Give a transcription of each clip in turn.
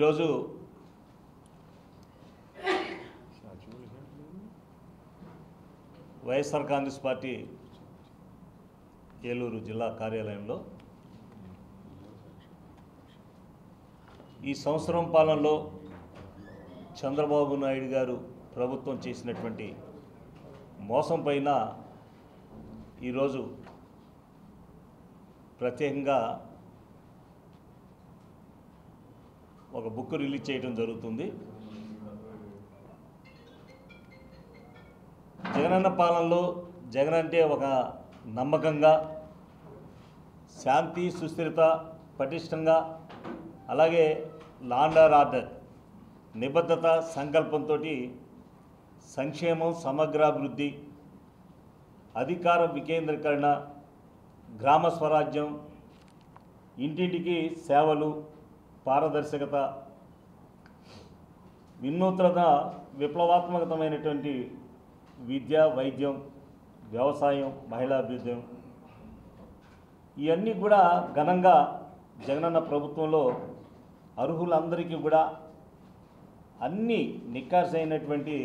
ఈరోజు వైఎస్ఆర్ కాంగ్రెస్ పార్టీ ఏలూరు జిల్లా కార్యాలయంలో ఈ సంవత్సరం పాలనలో చంద్రబాబు నాయుడు గారు ప్రభుత్వం చేసినటువంటి మోసం పైన ఈరోజు ప్రత్యేకంగా ఒక బుక్ రిలీజ్ చేయడం జరుగుతుంది. జగనన్న పాలనలో జగన్ అంటే ఒక నమ్మకంగా, శాంతి సుస్థిరత పటిష్టంగా, అలాగే లా అండ్ ఆర్డర్ నిబద్ధత సంకల్పంతో సంక్షేమం, సమగ్రాభివృద్ధి, అధికార వికేంద్రీకరణ, గ్రామ స్వరాజ్యం, ఇంటింటికి సేవలు, పారదర్శకత, వినూత్నత, విప్లవాత్మకమైనటువంటి విద్య, వైద్యం, వ్యవసాయం, మహిళాభివృద్ధి, ఇవన్నీ కూడా ఘనంగా జగనన్న ప్రభుత్వంలో అర్హులందరికీ కూడా అన్ని నిక్కార్సైనటువంటి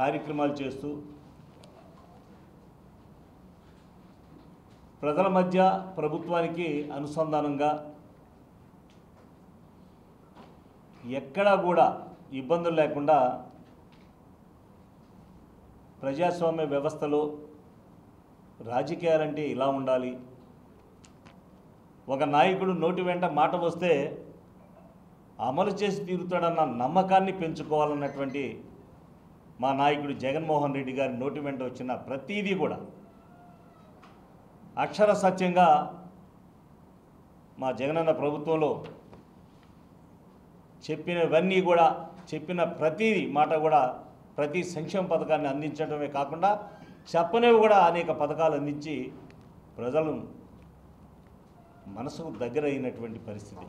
కార్యక్రమాలు చేస్తూ ప్రజల మధ్య ప్రభుత్వానికి అనుసంధానంగా ఎక్కడా కూడా ఇబ్బందులు లేకుండా ప్రజాస్వామ్య వ్యవస్థలో రాజకీయాలంటే ఇలా ఉండాలి, ఒక నాయకుడు నోటి వెంట మాట వస్తే అమలు చేసి తీరుతాడన్న నమ్మకాన్ని పెంచుకోవాలన్నటువంటి మా నాయకుడు జగన్మోహన్ రెడ్డి గారి నోటి వెంట వచ్చిన ప్రతీదీ కూడా అక్షర సత్యంగా మా జగనన్న ప్రభుత్వంలో చెప్పినవన్నీ కూడా, చెప్పిన ప్రతీది మాట కూడా ప్రతి సంక్షేమ పథకాన్ని అందించడమే కాకుండా చెప్పనివి కూడా అనేక పథకాలు అందించి ప్రజలు మనసుకు దగ్గర అయినటువంటి పరిస్థితి.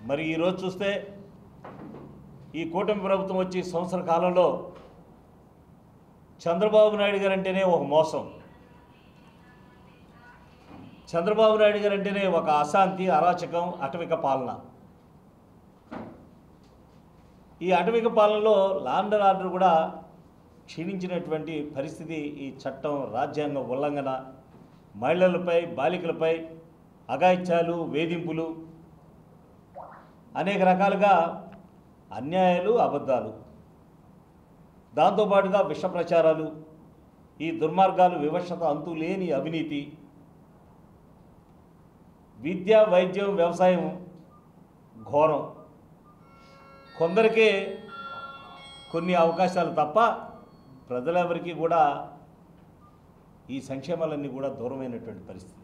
మరి ఈరోజు చూస్తే ఈ కూటమి ప్రభుత్వం వచ్చి సంవత్సర కాలంలో చంద్రబాబు నాయుడు గారు అంటేనే ఒక మోసం, చంద్రబాబు నాయుడు గారు అంటేనే ఒక అశాంతి, అరాచకం, అటవిక పాలన. ఈ అటవిక పాలనలో లా అండ్ ఆర్డర్ కూడా క్షీణించినటువంటి పరిస్థితి. ఈ చట్టం రాజ్యాంగ ఉల్లంఘన, మహిళలపై, బాలికలపై అఘాయిత్యాలు, వేధింపులు, అనేక రకాలుగా అన్యాయాలు, అబద్ధాలు, దాంతోపాటుగా విష ప్రచారాలు, ఈ దుర్మార్గాలు, వివక్షత, అంతులేని అవినీతి, విద్య, వైద్యం, వ్యవసాయం ఘోరం. కొందరికే కొన్ని అవకాశాలు తప్ప ప్రజలెవరికి కూడా ఈ సంక్షేమాలన్నీ కూడా దూరమైనటువంటి పరిస్థితి.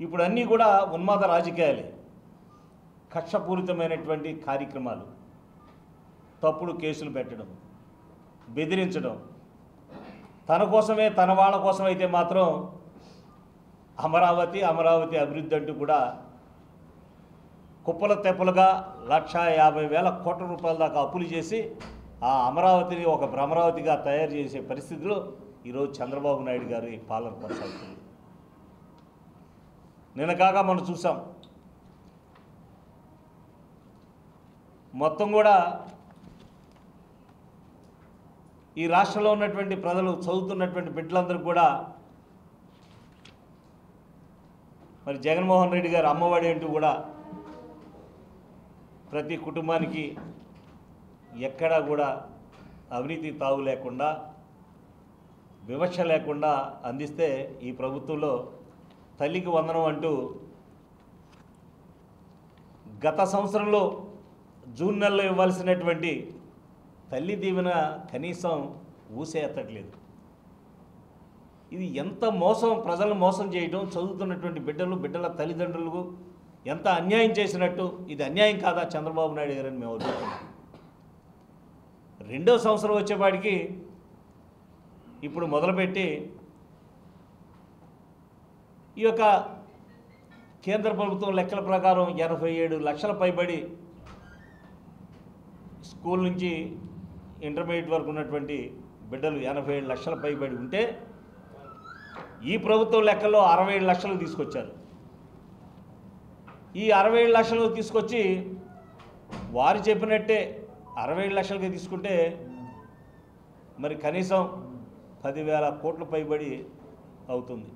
ఇప్పుడు అన్నీ కూడా ఉన్మాద రాజకీయాలే, కక్షపూరితమైనటువంటి కార్యక్రమాలు, తప్పుడు కేసులు పెట్టడం, బెదిరించడం, తన కోసమే, తన వాళ్ళ కోసం అయితే మాత్రం అమరావతి అభివృద్ధి అంటూ కూడా కుప్పల తెప్పలుగా 1,50,000 కోట్ల రూపాయల దాకా అప్పులు చేసి ఆ అమరావతిని ఒక భ్రమరావతిగా తయారు చేసే పరిస్థితిలో ఈరోజు చంద్రబాబు నాయుడు గారి పాలన కొనసాగుతుంది. నిన్న కాక మనం చూసాం, మొత్తం కూడా ఈ రాష్ట్రంలో ఉన్నటువంటి ప్రజలు, చదువుతున్నటువంటి బిడ్డలందరూ కూడా మరి జగన్మోహన్ రెడ్డి గారు అమ్మఒడి అంటూ కూడా ప్రతి కుటుంబానికి ఎక్కడా కూడా అవినీతి తావు లేకుండా, వివక్ష లేకుండా అందిస్తే ఈ ప్రభుత్వంలో తల్లికి వందనం అంటూ గత సంవత్సరంలో జూన్ నెలలో ఇవ్వాల్సినటువంటి తల్లి దీవెన కనీసం ఊసే ఎత్తట్లేదు. ఇది ఎంత మోసం, ప్రజలను మోసం చేయడం, చదువుతున్నటువంటి బిడ్డల తల్లిదండ్రులకు ఎంత అన్యాయం చేసినట్టు. ఇది అన్యాయం కాదా చంద్రబాబు నాయుడు గారని మేము అడుగుతున్నాం. రెండో సంవత్సరం వచ్చేపాటికి ఇప్పుడు మొదలుపెట్టి ఈ యొక్క కేంద్ర ప్రభుత్వం లెక్కల ప్రకారం 87 లక్షల పైబడి స్కూల్ నుంచి ఇంటర్మీడియట్ వరకు ఉన్నటువంటి బిడ్డలు 87 లక్షల పైబడి ఉంటే ఈ ప్రభుత్వం లెక్కల్లో 67 లక్షలు తీసుకొచ్చారు. ఈ 67 లక్షలు తీసుకొచ్చి వారు చెప్పినట్టే 67 లక్షలకి తీసుకుంటే మరి కనీసం 10,000 కోట్ల పైబడి అవుతుంది.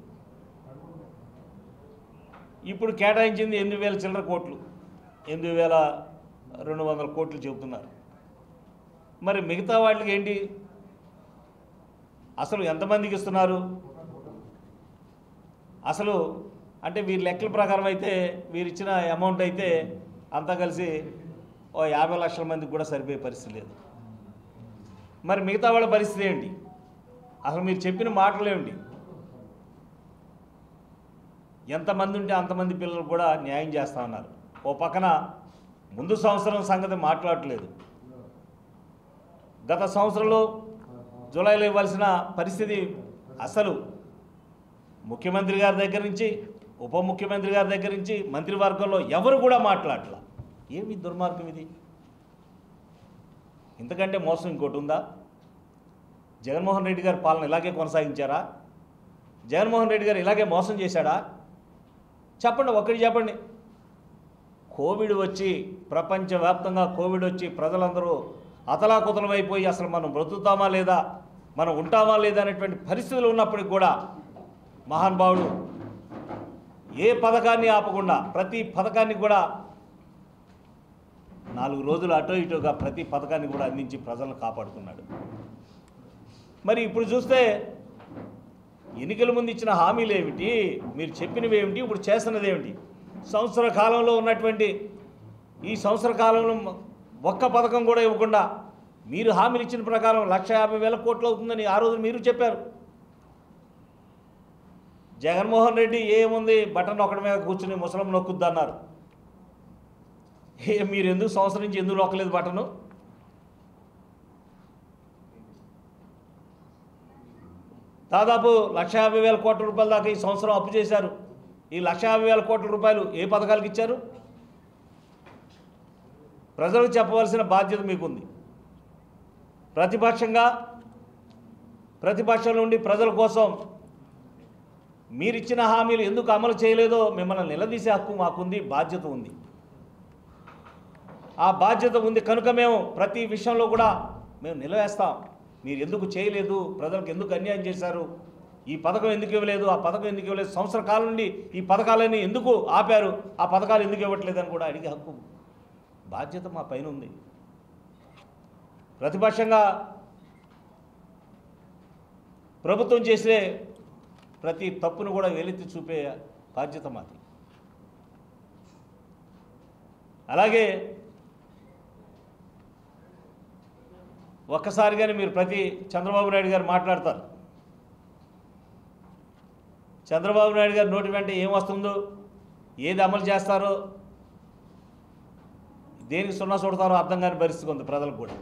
ఇప్పుడు కేటాయించింది 8,000 చిల్లర కోట్లు, 8,200 కోట్లు చెబుతున్నారు. మరి మిగతా వాళ్ళకి ఏంటి, అసలు ఎంతమందికి ఇస్తున్నారు? అసలు అంటే వీరి లెక్కల ప్రకారం అయితే వీరు ఇచ్చిన అమౌంట్ అయితే అంతా కలిసి 50 లక్షల మందికి కూడా సరిపోయే పరిస్థితి లేదు. మరి మిగతా వాళ్ళ పరిస్థితి ఏంటి? అసలు మీరు చెప్పిన మాటలు ఏమిటి? ఎంతమంది ఉంటే అంతమంది పిల్లలు కూడా న్యాయం చేస్తా ఉన్నారు. ఓ పక్కన ముందు సంవత్సరం సంగతి మాట్లాడట్లేదు. గత సంవత్సరంలో జూలైలో ఇవ్వాల్సిన పరిస్థితి అసలు ముఖ్యమంత్రి గారి దగ్గర నుంచి ఉప ముఖ్యమంత్రి గారి దగ్గర నుంచి మంత్రివర్గంలో ఎవరు కూడా మాట్లాడలా. ఏమి దుర్మార్గం ఇది? ఇంతకంటే మోసం ఇంకోటి ఉందా? జగన్మోహన్ రెడ్డి గారి పాలన ఇలాగే కొనసాగించారా? జగన్మోహన్ రెడ్డి గారు ఇలాగే మోసం చేశాడా? చెప్పండి, ఒక్కటి చెప్పండి. కోవిడ్ వచ్చి ప్రపంచవ్యాప్తంగా కోవిడ్ వచ్చి ప్రజలందరూ అతలాకుతలమైపోయి అసలు మనం బ్రతుకుతామా లేదా, మనం ఉంటామా లేదా అనేటువంటి పరిస్థితులు ఉన్నప్పటికి కూడా మహానుభావుడు ఏ పథకాన్ని ఆపకుండా ప్రతి పథకాన్ని కూడా 4 రోజులు అటో ఇటోగా ప్రతి పథకాన్ని కూడా అందించి ప్రజలను కాపాడుకున్నాడు. మరి ఇప్పుడు చూస్తే ఎన్నికల ముందు ఇచ్చిన హామీలు ఏమిటి, మీరు చెప్పినవి ఏమిటి, ఇప్పుడు చేస్తున్నది ఏమిటి? సంవత్సర కాలంలో ఉన్నటువంటి ఈ సంవత్సర కాలంలో ఒక్క పథకం కూడా ఇవ్వకుండా మీరు హామీలు ఇచ్చిన ప్రకారం 1,50,000 కోట్లు అవుతుందని ఆ రోజు మీరు చెప్పారు. జగన్మోహన్ రెడ్డి ఏముంది బటన్ ఒకటి మీద కూర్చుని ముసలం నొక్కుద్దన్నారు. మీరు ఎందుకు సంవత్సరం నుంచి ఎందుకు నొక్కలేదు బటను? దాదాపు 1,50,000 కోట్ల రూపాయల దాకా ఈ సంవత్సరం అప్పు చేశారు. ఈ 1,50,000 కోట్ల రూపాయలు ఏ పథకాలకు ఇచ్చారు? ప్రజలకు చెప్పవలసిన బాధ్యత మీకుంది. ప్రతిపక్షం నుండి ప్రజల కోసం మీరిచ్చిన హామీలు ఎందుకు అమలు చేయలేదో మిమ్మల్ని నిలదీసే హక్కు మాకుంది, బాధ్యత ఉంది. ఆ బాధ్యత ఉంది కనుక మేము ప్రతి విషయంలో కూడా మేము నిలవేస్తాం. మీరు ఎందుకు చేయలేదు, ప్రజలకు ఎందుకు అన్యాయం చేశారు, ఈ పథకం ఎందుకు ఇవ్వలేదు, ఆ పథకం ఎందుకు ఇవ్వలేదు, సంవత్సర కాలం నుండి ఈ పథకాలన్నీ ఎందుకు ఆపారు, ఆ పథకాలు ఎందుకు ఇవ్వట్లేదని కూడా అడిగే హక్కు బాధ్యత మా పైన ఉంది. ప్రతిపక్షంగా ప్రభుత్వం చేసే ప్రతి తప్పును కూడా వెలితి చూపే బాధ్యత మాది. అలాగే ఒక్కసారిగానే మీరు చంద్రబాబు నాయుడు గారు మాట్లాడతారు. చంద్రబాబు నాయుడు గారు నోటి వెంట ఏం వస్తుందో, ఏది అమలు చేస్తారో, దేనికి సున్నా చూడతారో అర్థం కాని పరిస్థితి ఉంది ప్రజలకు కూడా.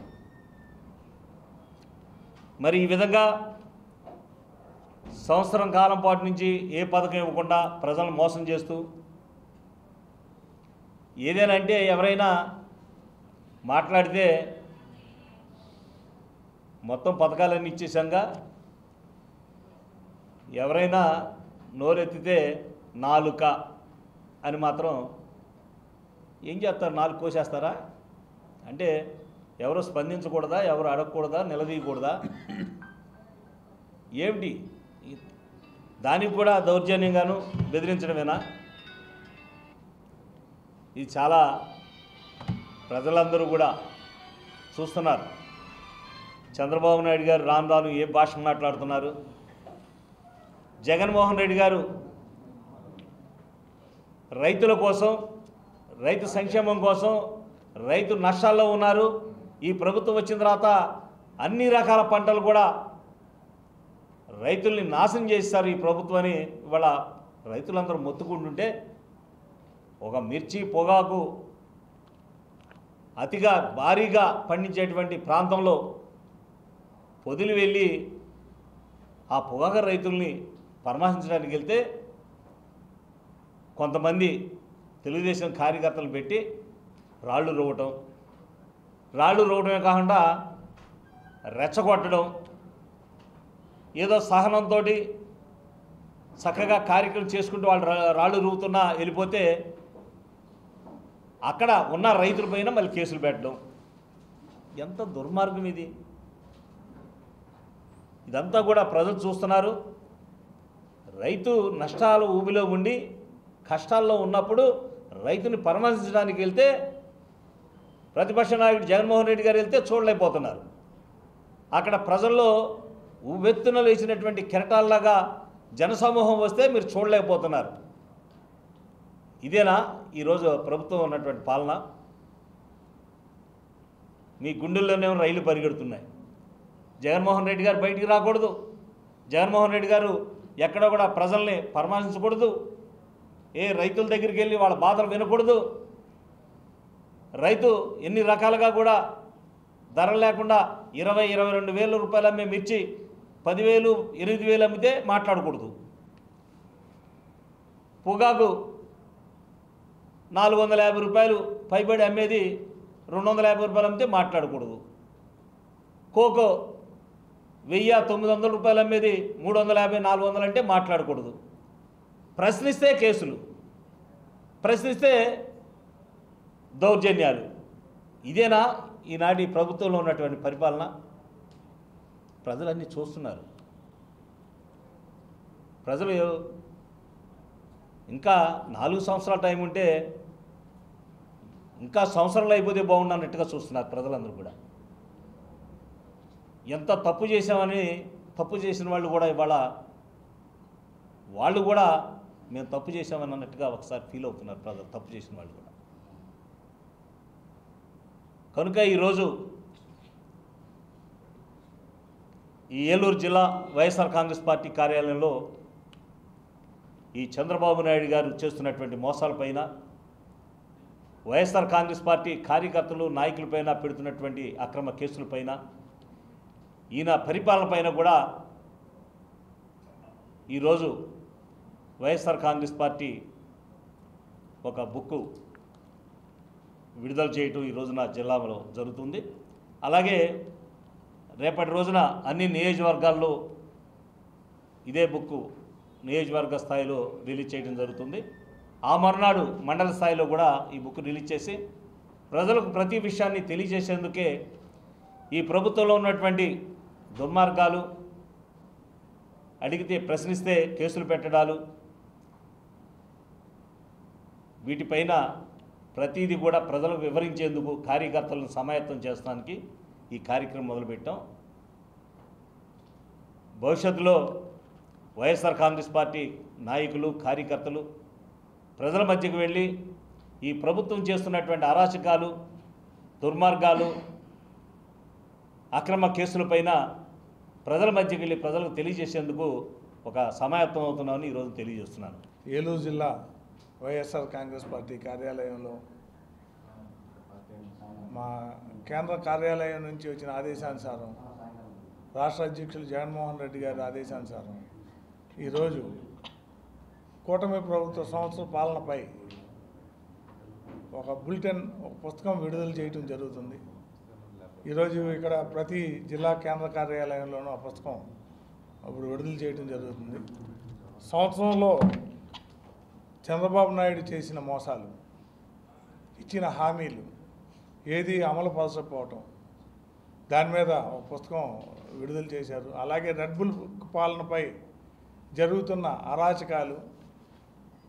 మరి ఈ విధంగా సంవత్సరం కాలం పాటు నుంచి ఏ పథకం ఇవ్వకుండా ప్రజలను మోసం చేస్తూ ఏదైనా అంటే ఎవరైనా మాట్లాడితే మొత్తం పథకాలన్నీ ఇచ్చేసాంగా, ఎవరైనా నోరెత్తితే నాలుక అని మాత్రం ఏం చేస్తారు? నాలుగు కోసేస్తారా? అంటే ఎవరు స్పందించకూడదా, ఎవరు అడగకూడదా, నిలదీయకూడదా ఏమిటి? దానికి కూడా దౌర్జన్యంగాను బెదిరించడమేనా? ఇది చాలా ప్రజలందరూ కూడా చూస్తున్నారు. చంద్రబాబు నాయుడు గారు రాను రాను ఏ భాష మాట్లాడుతున్నారు. జగన్మోహన్ రెడ్డి గారు రైతుల కోసం, రైతు సంక్షేమం కోసం, రైతు నష్టాల్లో ఉన్నారు. ఈ ప్రభుత్వం వచ్చిన తర్వాత అన్ని రకాల పంటలు కూడా రైతుల్ని నాశనం చేస్తారు ఈ ప్రభుత్వాన్ని ఇవాళ రైతులందరూ మొత్తుకుంటుంటే, ఒక మిర్చి పొగాకు అతిగా భారీగా పండించేటువంటి ప్రాంతంలో పొదిలి వెళ్ళి ఆ పొగాకు రైతుల్ని పరామర్శించడానికి వెళ్తే కొంతమంది తెలుగుదేశం కార్యకర్తలు పెట్టి రాళ్ళు రువ్వటమే కాకుండా రెచ్చగొట్టడం, ఏదో సహనంతో చక్కగా కార్యక్రమం చేసుకుంటూ వాళ్ళు రాళ్ళు రువ్వుతున్నా వెళ్ళిపోతే అక్కడ ఉన్న రైతులపైన మళ్ళీ కేసులు పెట్టడం ఎంత దుర్మార్గం ఇది. ఇదంతా కూడా ప్రజలు చూస్తున్నారు. రైతు నష్టాలు ఊబిలో ఉండి కష్టాల్లో ఉన్నప్పుడు రైతుని పరామర్శించడానికి వెళ్తే ప్రతిపక్ష నాయకుడు జగన్మోహన్ రెడ్డి గారు వెళ్తే చూడలేకపోతున్నారు. అక్కడ ప్రజల్లో ఉవ్వెత్తున లేచినటువంటి కెరటాల్లాగా జనసమూహం వస్తే మీరు చూడలేకపోతున్నారు. ఇదేనా ఈరోజు ప్రభుత్వం ఉన్నటువంటి పాలన? మీ గుండెల్లోనేమో రైళ్లు పరిగెడుతున్నాయి. జగన్మోహన్ రెడ్డి గారు బయటికి రాకూడదు, జగన్మోహన్ రెడ్డి గారు ఎక్కడ కూడా ప్రజల్ని పరామర్శించకూడదు, ఏ రైతుల దగ్గరికి వెళ్ళి వాళ్ళ బాధలు వినకూడదు, రైతు ఎన్ని రకాలుగా కూడా ధర లేకుండా 22 వేల రూపాయలు అమ్మే మిర్చి 10,000 8,000 అమ్మితే మాట్లాడకూడదు, పొగాకు 450 రూపాయలు పైబడి అమ్మేది 250 రూపాయలు అమ్మితే మాట్లాడకూడదు, కోకో 1,900 రూపాయలు అమ్మేది 350 400 అంటే మాట్లాడకూడదు. ప్రశ్నిస్తే కేసులు, ప్రశ్నిస్తే దౌర్జన్యాలు. ఇదేనా ఈనాటి ప్రభుత్వంలో ఉన్నటువంటి పరిపాలన? ప్రజలన్నీ చూస్తున్నారు. ప్రజలు ఇంకా 4 సంవత్సరాల టైం ఉంటే ఇంకా సంవత్సరాలు అయిపోతే బాగుండన్నట్టుగా చూస్తున్నారు ప్రజలందరూ కూడా. ఎంత తప్పు చేశామని తప్పు చేసిన వాళ్ళు కూడా ఇవాళ వాళ్ళు కూడా మేము తప్పు చేశామని అన్నట్టుగా ఒకసారి ఫీల్ అవుతున్నారు ప్రజలు, తప్పు చేసిన వాళ్ళు కూడా. కనుక ఈరోజు ఈ ఏలూరు జిల్లా వైఎస్ఆర్ కాంగ్రెస్ పార్టీ కార్యాలయంలో ఈ చంద్రబాబు నాయుడు గారు చేస్తున్నటువంటి మోసాలపైన, వైఎస్ఆర్ కాంగ్రెస్ పార్టీ కార్యకర్తలు నాయకులపైన పెడుతున్నటువంటి అక్రమ కేసులపైన, ఈయన పరిపాలన పైన కూడా ఈరోజు వైఎస్ఆర్ కాంగ్రెస్ పార్టీ ఒక బుక్ విడుదల చేయటం ఈ రోజున జిల్లాలో జరుగుతుంది. అలాగే రేపటి రోజున అన్ని నియోజకవర్గాల్లో ఇదే బుక్ నియోజకవర్గ స్థాయిలో రిలీజ్ చేయడం జరుగుతుంది. ఆ మర్నాడు మండల స్థాయిలో కూడా ఈ బుక్ రిలీజ్ చేసి ప్రజలకు ప్రతి విషయాన్ని తెలియజేసేందుకే ఈ ప్రభుత్వంలో ఉన్నటువంటి దుర్మార్గాలు, అడిగితే ప్రశ్నిస్తే కేసులు పెట్టడాలు, వీటిపైన ప్రతిదీ కూడా ప్రజలకు వివరించేందుకు కార్యకర్తలను సమాయత్తం చేస్తానికి ఈ కార్యక్రమం మొదలుపెట్టాం. భవిష్యత్తులో వైఎస్ఆర్ కాంగ్రెస్ పార్టీ నాయకులు కార్యకర్తలు ప్రజల మధ్యకు వెళ్ళి ఈ ప్రభుత్వం చేస్తున్నటువంటి అరాచకాలు, దుర్మార్గాలు, అక్రమ కేసులపైన ప్రజల మధ్యకి వెళ్ళి ప్రజలకు తెలియజేసేందుకు ఒక సమాయత్తం అవుతున్నామని ఈరోజు తెలియజేస్తున్నాను. ఏలూరు జిల్లా వైఎస్ఆర్ కాంగ్రెస్ పార్టీ కార్యాలయంలో మా కేంద్ర కార్యాలయం నుంచి వచ్చిన ఆదేశానుసారం, రాష్ట్ర అధ్యక్షులు జగన్మోహన్ రెడ్డి గారి ఆదేశానుసారం ఈరోజు కూటమి ప్రభుత్వ సంవత్సర పాలనపై ఒక బులెటిన్, ఒక పుస్తకం విడుదల చేయడం జరుగుతుంది. ఈరోజు ఇక్కడ ప్రతి జిల్లా కేంద్ర కార్యాలయంలోనూ ఆ పుస్తకం అప్పుడు విడుదల చేయడం జరుగుతుంది. సంవత్సరంలో చంద్రబాబు నాయుడు చేసిన మోసాలు, ఇచ్చిన హామీలు ఏది అమలు పరచకపోవటం, దాని మీద ఒక పుస్తకం విడుదల చేశారు. అలాగే రెడ్ బుల్ పాలనపై జరుగుతున్న అరాచకాలు,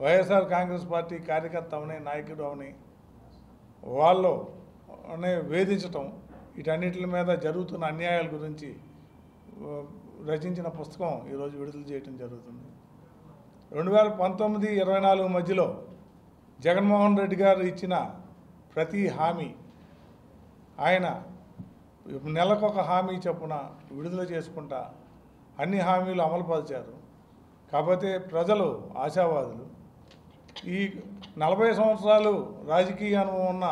వైఎస్ఆర్ కాంగ్రెస్ పార్టీ కార్యకర్త అవని, నాయకుడు అవని వాళ్ళు వేధించటం, వీటన్నిటి మీద జరుగుతున్న అన్యాయాల గురించి రచించిన పుస్తకం ఈరోజు విడుదల చేయడం జరుగుతుంది. 2019-24 మధ్యలో జగన్మోహన్ రెడ్డి గారు ఇచ్చిన ప్రతి హామీ ఆయన నెలకొక హామీ చొప్పున విడుదల చేసుకుంటా అన్ని హామీలు అమలుపరిచారు. కాకపోతే ప్రజలు ఆశావాదులు. ఈ 40 సంవత్సరాలు రాజకీయ అనుభవం ఉన్న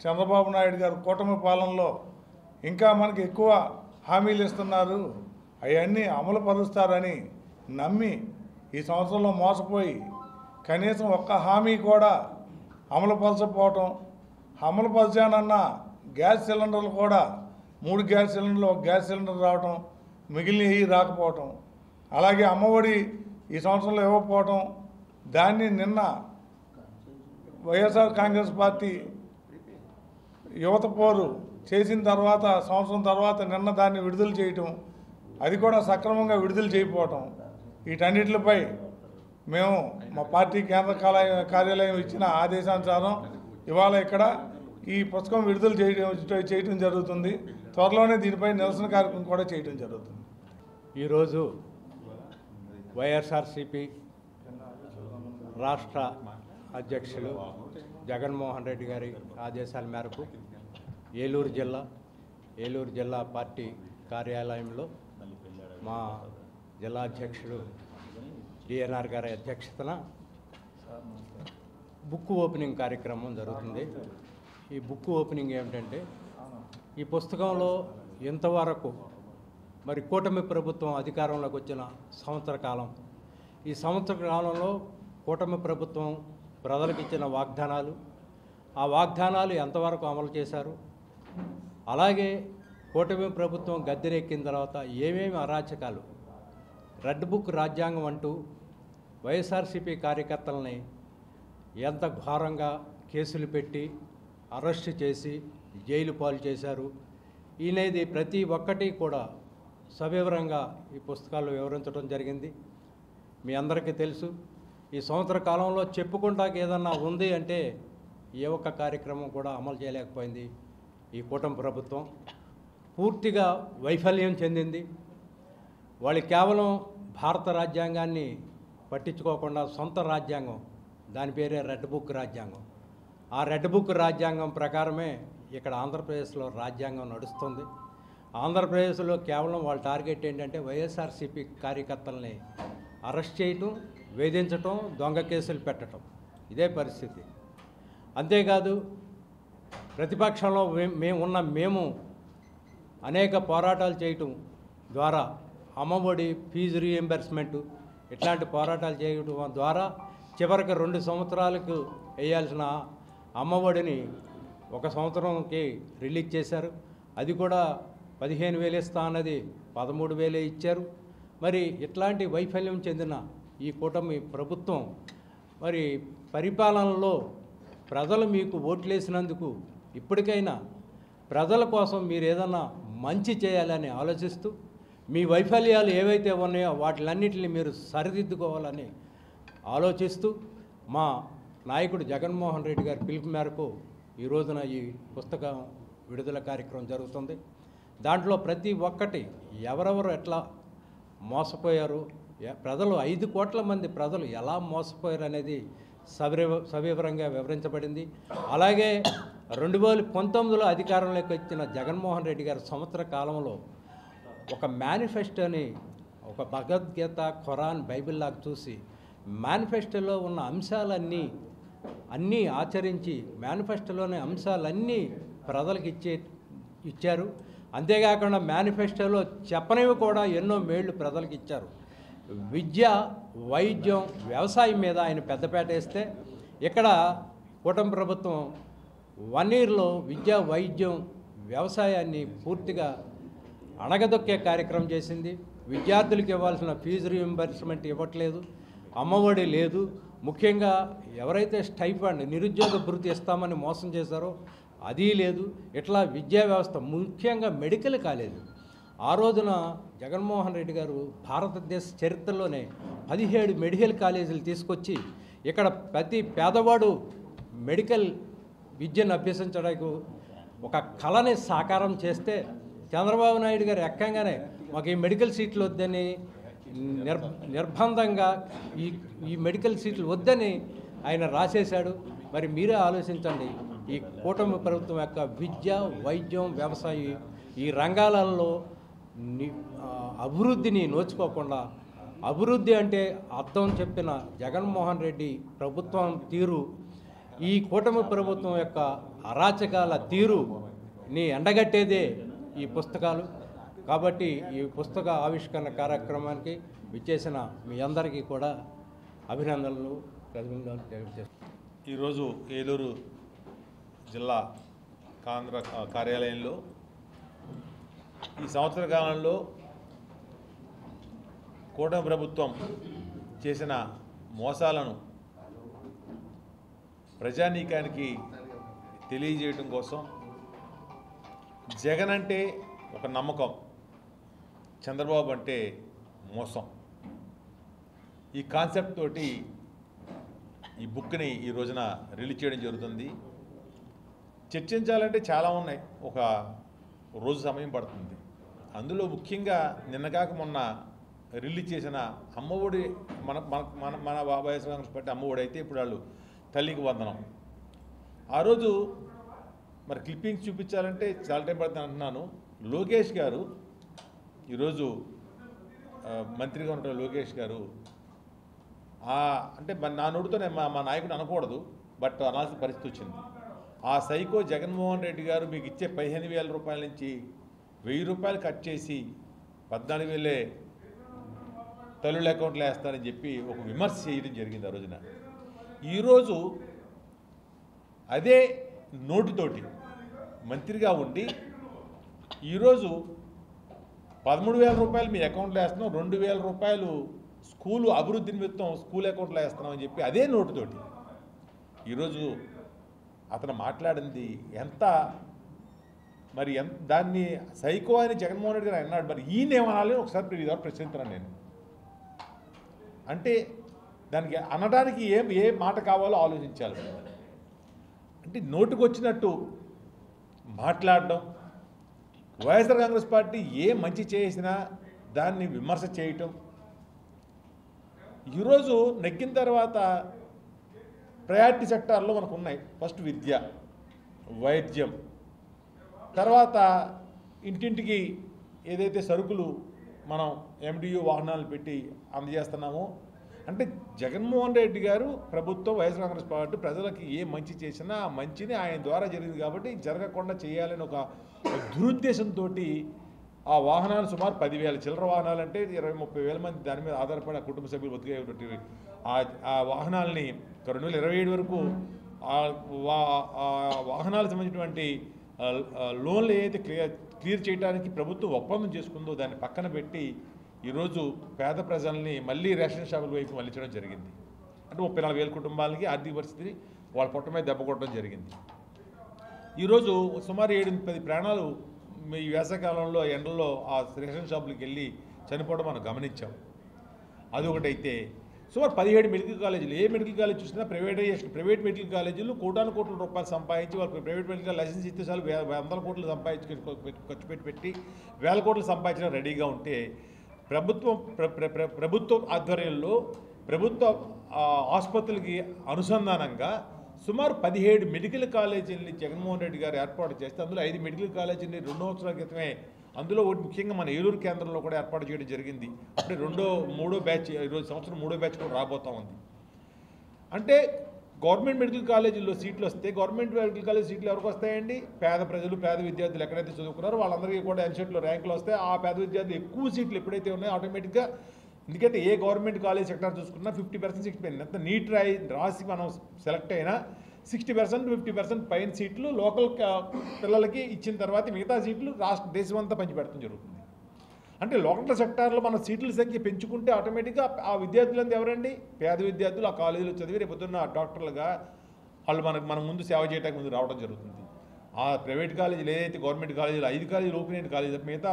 చంద్రబాబు నాయుడు గారు కూటమి పాలనలో ఇంకా మనకి ఎక్కువ హామీలు ఇస్తున్నారు, అవన్నీ అమలు పరుస్తారని నమ్మి ఈ సంవత్సరంలో మోసపోయి కనీసం ఒక్క హామీ కూడా అమలుపరచకపోవటం, అమలుపరిచానన్న గ్యాస్ సిలిండర్లు కూడా 3 గ్యాస్ సిలిండర్లు, 1 గ్యాస్ సిలిండర్ రావటం, మిగిలినవి రాకపోవటం, అలాగే అమ్మఒడి ఈ సంవత్సరంలో ఇవ్వకపోవటం, దాన్ని నిన్న వైఎస్ఆర్ కాంగ్రెస్ పార్టీ యువత పోరు చేసిన తర్వాత సంవత్సరం తర్వాత నిన్న దాన్ని విడుదల చేయటం, అది కూడా సక్రమంగా విడుదల చేయకపోవటం, వీటన్నిటిపై మేము మా పార్టీ కేంద్ర కార్యాలయం ఇచ్చిన ఆదేశానుసారం ఇవాళ ఇక్కడ ఈ పుస్తకం విడుదల చేయడం జరుగుతుంది. త్వరలోనే దీనిపై నిరసన కార్యక్రమం కూడా చేయడం జరుగుతుంది. ఈరోజు వైఎస్ఆర్సిపి రాష్ట్ర అధ్యక్షులు జగన్మోహన్ రెడ్డి గారి ఆదేశాల మేరకు ఏలూరు జిల్లా పార్టీ కార్యాలయంలో మా జిల్లా అధ్యక్షుడు డిఎన్ఆర్ గారి అధ్యక్షతన బుక్ ఓపెనింగ్ కార్యక్రమం జరుగుతుంది. ఈ బుక్ ఓపెనింగ్ ఏమిటంటే, ఈ పుస్తకంలో ఇంతవరకు మరి కూటమి ప్రభుత్వం అధికారంలోకి వచ్చిన సంవత్సర కాలం, ఈ సంవత్సర కాలంలో కూటమి ప్రభుత్వం ప్రజలకు ఇచ్చిన వాగ్దానాలు, ఆ వాగ్దానాలు ఎంతవరకు అమలు చేశారు, అలాగే కూటమి ప్రభుత్వం గద్దెనెక్కిన తర్వాత ఏమేమి అరాచకాలు, రెడ్ బుక్ రాజ్యాంగం అంటూ వైఎస్ఆర్సీపీ కార్యకర్తలని ఎంత ఘోరంగా కేసులు పెట్టి అరెస్టు చేసి జైలు పాలు చేశారు ఈనేది ప్రతి ఒక్కటి కూడా సవివరంగా ఈ పుస్తకాల్లో వివరించడం జరిగింది. మీ అందరికీ తెలుసు, ఈ సంవత్సర కాలంలో చెప్పుకుంటాక ఏదన్నా ఉంది అంటే ఏ ఒక్క కార్యక్రమం కూడా అమలు చేయలేకపోయింది ఈ కూటమి ప్రభుత్వం. పూర్తిగా వైఫల్యం చెందింది. వాళ్ళు కేవలం భారత రాజ్యాంగాన్ని పట్టించుకోకుండా సొంత రాజ్యాంగం, దాని పేరే రెడ్ బుక్ రాజ్యాంగం, ఆ రెడ్ బుక్ రాజ్యాంగం ప్రకారమే ఇక్కడ ఆంధ్రప్రదేశ్లో రాజ్యాంగం నడుస్తుంది. ఆంధ్రప్రదేశ్లో కేవలం వాళ్ళ టార్గెట్ ఏంటంటే వైఎస్ఆర్సీపీ కార్యకర్తల్ని అరెస్ట్ చేయటం, వేధించటం, దొంగ కేసులు పెట్టడం, ఇదే పరిస్థితి. అంతేకాదు ప్రతిపక్షంలో మేము అనేక పోరాటాలు చేయటం ద్వారా అమ్మఒడి, ఫీజు రీఎంబర్స్మెంటు ఇట్లాంటి పోరాటాలు చేయటం ద్వారా చివరికి 2 సంవత్సరాలకు వేయాల్సిన అమ్మఒడిని 1 సంవత్సరంకి రిలీజ్ చేశారు. అది కూడా 15,000 ఇస్తా అన్నది 13,000 ఇచ్చారు. మరి ఇట్లాంటి వైఫల్యం చెందిన ఈ కూటమి ప్రభుత్వం మరి పరిపాలనలో ప్రజలు మీకు ఓట్లేసినందుకు ఇప్పటికైనా ప్రజల కోసం మీరు ఏదన్నా మంచి చేయాలని ఆలోచిస్తూ మీ వైఫల్యాలు ఏవైతే ఉన్నాయో వాటిలన్నిటిని మీరు సరిదిద్దుకోవాలని ఆలోచిస్తూ మా నాయకుడు జగన్మోహన్ రెడ్డి గారి పిలుపు మేరకు ఈ రోజున ఈ పుస్తకం విడుదల కార్యక్రమం జరుగుతుంది. దాంట్లో ప్రతి ఒక్కటి ఎవరెవరు ఎట్లా మోసపోయారు, ప్రజలు 5 కోట్ల మంది ప్రజలు ఎలా మోసపోయారు అనేది సవివరంగా వివరించబడింది. అలాగే 2019లో అధికారంలోకి వచ్చిన జగన్మోహన్ రెడ్డి గారి సంవత్సర కాలంలో ఒక మేనిఫెస్టోని, ఒక భగవద్గీత, ఖురాన్, బైబిల్ లాగా చూసి మేనిఫెస్టోలో ఉన్న అంశాలన్నీ ఆచరించి మేనిఫెస్టోలోని అంశాలన్నీ ప్రజలకు ఇచ్చారు. అంతేకాకుండా మేనిఫెస్టోలో చెప్పనివి కూడా ఎన్నో మేళ్లు ప్రజలకు ఇచ్చారు. విద్య, వైద్యం, వ్యవసాయం మీద ఆయన పెద్దపేట వేస్తే ఇక్కడ కూటమి ప్రభుత్వం 1 ఇయర్లో విద్య, వైద్యం, వ్యవసాయాన్ని పూర్తిగా అణగదొక్కే కార్యక్రమం చేసింది. విద్యార్థులకు ఇవ్వాల్సిన ఫీజు రీయింబర్స్మెంట్ ఇవ్వట్లేదు, అమ్మఒడి లేదు. ముఖ్యంగా ఎవరైతే స్టైఫండ్, నిరుద్యోగ భృతి ఇస్తామని మోసం చేశారో అది లేదు. ఇట్లా విద్యా వ్యవస్థ, ముఖ్యంగా మెడికల్ కాలేజీ, ఆ రోజున జగన్మోహన్ రెడ్డి గారు భారతదేశ చరిత్రలోనే 17 మెడికల్ కాలేజీలు తీసుకొచ్చి ఇక్కడ ప్రతి పేదవాడు మెడికల్ విద్యను అభ్యసించడానికి ఒక కళని సాకారం చేస్తే చంద్రబాబు నాయుడు గారు ఎక్కంగానే మాకు ఈ మెడికల్ సీట్లు వద్దని నిర్బంధంగా ఈ మెడికల్ సీట్లు వద్దని ఆయన రాసేశాడు. మరి మీరే ఆలోచించండి, ఈ కూటమి ప్రభుత్వం యొక్క విద్య, వైద్యం, వ్యవసాయం ఈ రంగాలలో అభివృద్ధిని నోచుకోకుండా, అభివృద్ధి అంటే అర్థం చెప్పిన జగన్మోహన్ రెడ్డి ప్రభుత్వం తీరు, ఈ కూటమి ప్రభుత్వం యొక్క అరాచకాల తీరుని ఎండగట్టేదే ఈ పుస్తకాలు. కాబట్టి ఈ పుస్తక ఆవిష్కరణ కార్యక్రమానికి విచ్చేసిన మీ అందరికీ కూడా అభినందనలు తెలియజేస్తున్నాను. ఈరోజు ఏలూరు జిల్లా కార్యాలయంలో ఈ సంవత్సర కాలంలో కూటమి ప్రభుత్వం చేసిన మోసాలను ప్రజానీకానికి తెలియజేయడం కోసం జగన్ అంటే ఒక నమ్మకం, చంద్రబాబు అంటే మోసం, ఈ కాన్సెప్ట్ తోటి ఈ బుక్ని ఈ రోజున రిలీజ్ చేయడం జరుగుతుంది. చర్చించాలంటే చాలా ఉన్నాయి, ఒక రోజు సమయం పడుతుంది. అందులో ముఖ్యంగా నిన్నగాక మొన్న రిలీజ్ చేసిన అమ్మఒడి మన మన మన మన వైఎస్ కాంగ్రెస్ పార్టీ అమ్మఒడి అయితే ఇప్పుడు వాళ్ళు తల్లికి వందనం. ఆ రోజు మరి క్లిప్పింగ్స్ చూపించాలంటే చాలా టైం పడుతుంది అంటున్నాను. లోకేష్ గారు ఈరోజు మంత్రిగా ఉన్న లోకేష్ గారు అంటే నా నోటితోనే మా నాయకుడు అనకూడదు, బట్ అనాల్సిన పరిస్థితి వచ్చింది. ఆ సైకో జగన్మోహన్ రెడ్డి గారు మీకు ఇచ్చే 15,000 రూపాయల నుంచి 1,000 రూపాయలు కట్ చేసి 14,000 తల్లుల అకౌంట్లో వేస్తారని చెప్పి ఒక విమర్శ చేయడం జరిగింది ఆ రోజున. ఈరోజు అదే నోటుతోటి మంత్రిగా ఉండి ఈరోజు 13,000 రూపాయలు మీ అకౌంట్లో వేస్తున్నాం, 2,000 రూపాయలు స్కూలు అభివృద్ధి నిమిత్తం స్కూల్ అకౌంట్లో వేస్తున్నామని చెప్పి అదే నోటుతోటి ఈరోజు అతను మాట్లాడింది దాన్ని సైకో అని జగన్మోహన్ రెడ్డి గారు అన్నాడు. మరి ఈయనేమనాలి ఒకసారి ఇదివరకు ప్రశ్నిస్తున్నాను నేను. అంటే దానికి అనడానికి ఏ మాట కావాలో ఆలోచించాలి. అంటే నోటుకు వచ్చినట్టు మాట్లాడడం, వైఎస్ఆర్ కాంగ్రెస్ పార్టీ ఏ మంచి చేసినా దాన్ని విమర్శ చేయటం. ఈరోజు నెగ్గిన తర్వాత ప్రయారిటీ సెక్టార్లో మనకు ఉన్నాయి. ఫస్ట్ విద్య, వైద్యం, తర్వాత ఇంటింటికి ఏదైతే సరుకులు మనం MDU వాహనాలు పెట్టి అందజేస్తున్నామో, అంటే జగన్మోహన్ రెడ్డి గారు ప్రభుత్వం వైఎస్ కాంగ్రెస్ పార్టీ ప్రజలకి ఏ మంచి చేసినా ఆ మంచిని ఆయన ద్వారా జరిగింది కాబట్టి జరగకుండా చేయాలని ఒక దురుద్దేశంతో ఆ వాహనాలు సుమారు 10,000 చిల్లర వాహనాలు అంటే 20-30 మంది దాని మీద ఆధారపడి ఆ కుటుంబ సభ్యులు బతికేటువంటి ఆ వాహనాలని 2027 వరకు వాహనాలకు సంబంధించినటువంటి లోన్లు ఏదైతే క్లియర్ చేయడానికి ప్రభుత్వం ఒప్పందం చేసుకుందో దాన్ని పక్కన పెట్టి ఈరోజు పేద ప్రజల్ని మళ్ళీ రేషన్ షాపుల వైపు మళ్ళించడం జరిగింది. అంటే 34,000 కుటుంబాలకి ఆర్థిక పరిస్థితిని వాళ్ళ పొట్ట మీద దెబ్బ కొట్టడం జరిగింది. ఈరోజు సుమారు 7-10 ప్రాణాలు ఈ వేసవికాలంలో ఎండల్లో ఆ రేషన్ షాపులకు వెళ్ళి చనిపోవడం మనం గమనించాం. అదొకటైతే సుమారు 17 మెడికల్ కాలేజీలు, ఏ మెడికల్ కాలేజ్ చూసినా ప్రైవేట్ మెడికల్ కాలేజీలు కోటాను కోట్ల రూపాయలు సంపాదించి వాళ్ళు ప్రైవేట్ మెడికల్ లైసెన్స్ ఇస్తే చాలు 100 కోట్లు సంపాదించి ఖర్చు పెట్టి 1,000 కోట్లు సంపాదించడం రెడీగా ఉంటే ప్రభుత్వం ఆధ్వర్యంలో ప్రభుత్వ ఆసుపత్రులకి అనుసంధానంగా సుమారు 17 మెడికల్ కాలేజీలని జగన్మోహన్ రెడ్డి గారు ఏర్పాటు చేస్తే అందులో 5 మెడికల్ కాలేజీని 2 సంవత్సరాల క్రితమే అందులో ఒకటి ముఖ్యంగా మన ఏలూరు కేంద్రంలో కూడా ఏర్పాటు చేయడం జరిగింది. అంటే మూడో బ్యాచ్ ఈరోజు సంవత్సరం 3వ బ్యాచ్ కూడా రాబోతా ఉంది. అంటే గవర్నమెంట్ మెడికల్ కాలేజీల్లో సీట్లు వస్తే గవర్నమెంట్ మెడికల్ కాలేజ్ సీట్లు ఎవరికి వస్తాయండి? పేద ప్రజలు, పేద విద్యార్థులు ఎక్కడైతే చదువుకున్నారో వాళ్ళందరికీ కూడా ఎంసెట్లో ర్యాంకులు వస్తాయి. ఆ పేద విద్యార్థులు ఎక్కువ సీట్లు ఎప్పుడైతే ఉన్నాయో ఆటోమేటిక్గా, ఎందుకంటే ఏ గవర్నమెంట్ కాలేజ్ సెక్టార్ చూసుకున్నా 50% 60% ఎంత నీట్ రాసి మనం సెలెక్ట్ అయినా 60% 50% పైన సీట్లు లోకల్ పిల్లలకి ఇచ్చిన తర్వాత మిగతా సీట్లు దేశమంతా పంచిపెట్టడం జరుగుతుంది. అంటే లోకల్ సెక్టార్లో మన సీట్ల సంఖ్య పెంచుకుంటే ఆటోమేటిక్గా ఆ విద్యార్థులంతా ఎవరండి? పేద విద్యార్థులు ఆ కాలేజీలో చదివి రేపొద్దున్న డాక్టర్లుగా వాళ్ళు మన ముందు సేవ చేయడానికి ముందు రావడం జరుగుతుంది. ఆ ప్రైవేట్ కాలేజీలు ఏదైతే గవర్నమెంట్ కాలేజీలు 5 కాలేజీలు ఓపెన్ అయిన కాలేజీలు మిగతా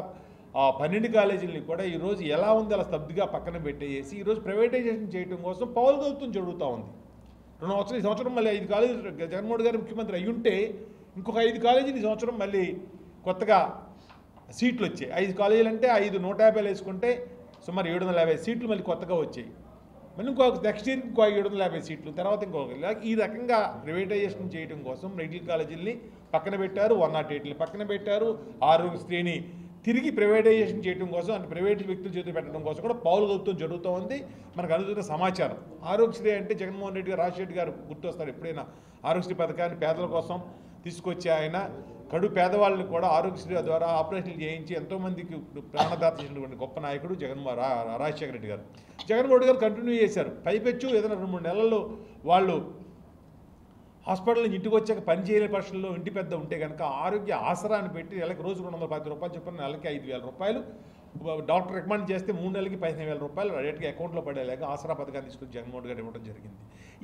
ఆ 12 కాలేజీలని కూడా ఈరోజు ఎలా ఉంది అలా స్తబ్దుగా పక్కన పెట్టేసి ఈరోజు ప్రైవేటైజేషన్ చేయడం కోసం పౌరుగౌతం జరుగుతూ ఉంది. 2 సంవత్సరం మళ్ళీ 5 కాలేజీలు జగన్మోహన్ గారు ముఖ్యమంత్రి అయ్యుంటే ఇంకొక 5 కాలేజీలు ఈ సంవత్సరం మళ్ళీ కొత్తగా సీట్లు వచ్చాయి. 5 కాలేజీలు అంటే 150 వేసుకుంటే సుమారు 750 సీట్లు మళ్ళీ కొత్తగా వచ్చాయి. మళ్ళీ నెక్స్ట్ ఇయర్ ఇంకో 750 సీట్లు, తర్వాత ఇంకొక ఈ రకంగా ప్రైవేటైజేషన్ చేయడం కోసం మెడికల్ కాలేజీలని పక్కన పెట్టారు, 108ని పక్కన పెట్టారు. ఆరోగ్యశ్రీని తిరిగి ప్రైవేటైజేషన్ చేయడం కోసం, అంటే ప్రైవేట్ వ్యక్తుల చేతులు పెట్టడం కోసం కూడా పౌరుగౌతం జరుగుతూ ఉంది. మనకు అందుతున్న సమాచారం. ఆరోగ్యశ్రీ అంటే జగన్మోహన్ రెడ్డి గారు, రాజశేఖర్ గారు గుర్తొస్తారు. ఎప్పుడైనా ఆరోగ్యశ్రీ పథకాన్ని పేదల కోసం తీసుకొచ్చి ఆయన కడు పేదవాళ్ళని కూడా ఆరోగ్యశ్రీ ద్వారా ఆపరేషన్లు చేయించి ఎంతోమందికి ప్రాణదాత చేసినటువంటి గొప్ప నాయకుడు రాజశేఖర రెడ్డి గారు. జగన్మోహన్ రెడ్డి గారు కంటిన్యూ చేశారు. పైపెచ్చు ఏదైనా 2-3 నెలల్లో వాళ్ళు హాస్పిటల్ నుంచి ఇంటికి వచ్చాక పని చేయలేని పక్షంలో ఇంటి పెద్ద ఉంటే కనుక ఆరోగ్య ఆసరాన్ని పెట్టి నెలకి రోజు 210 రూపాయలు చొప్పున నెలకి 5,000 రూపాయలు డాక్టర్ రికమెండ్ చేస్తే 3 నెలలకి 15,000 రూపాయలు డైరెక్ట్గా అకౌంట్లో పడేలాగా ఆసరా పథకాన్ని తీసుకుని జగన్మోహన్ గారు ఇవ్వడం జరిగింది.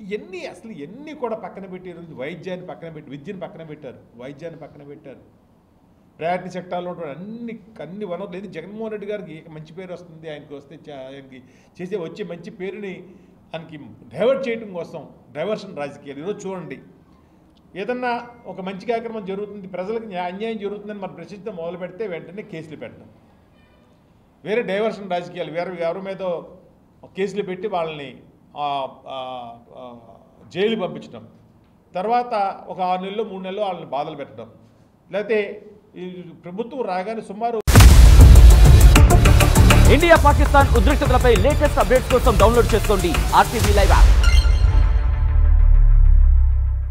ఇవన్నీ అసలు ఎన్ని కూడా పక్కన పెట్టి వైద్యాన్ని పక్కన పెట్టి విద్యను పక్కన పెట్టారు, వైద్యాన్ని పక్కన పెట్టారు. ప్రయారిటీ సెక్టార్లో అన్ని వనరులు లేదు. జగన్మోహన్ రెడ్డి గారికి మంచి పేరు వస్తుంది, ఆయనకి వస్తే ఆయనకి వచ్చే మంచి పేరుని ఆయనకి డైవర్ట్ చేయడం కోసం డైవర్షన్ రాజకీయాలు. ఈరోజు చూడండి, ఏదన్నా ఒక మంచి కార్యక్రమం జరుగుతుంది, ప్రజలకు అన్యాయం జరుగుతుందని మనం ప్రశ్నించడం మొదలు పెడితే వెంటనే కేసులు పెట్టడం, వేరే డైవర్షన్ రాజకీయాలు, ఎవరి మీద కేసులు పెట్టి వాళ్ళని జైలు పంపించడం, తర్వాత ఒక 6 నెలలు 3 నెలలు వాళ్ళని బాధలు పెట్టడం, లేకపోతే ఈ ప్రభుత్వం రాగానే సుమారు ఇండియా పాకిస్తాన్ ఉద్రిక్తతలపై లేటెస్ట్ అప్డేట్స్ కోసం డౌన్లోడ్ చేసుకోండి RTV లైవ్ యాప్.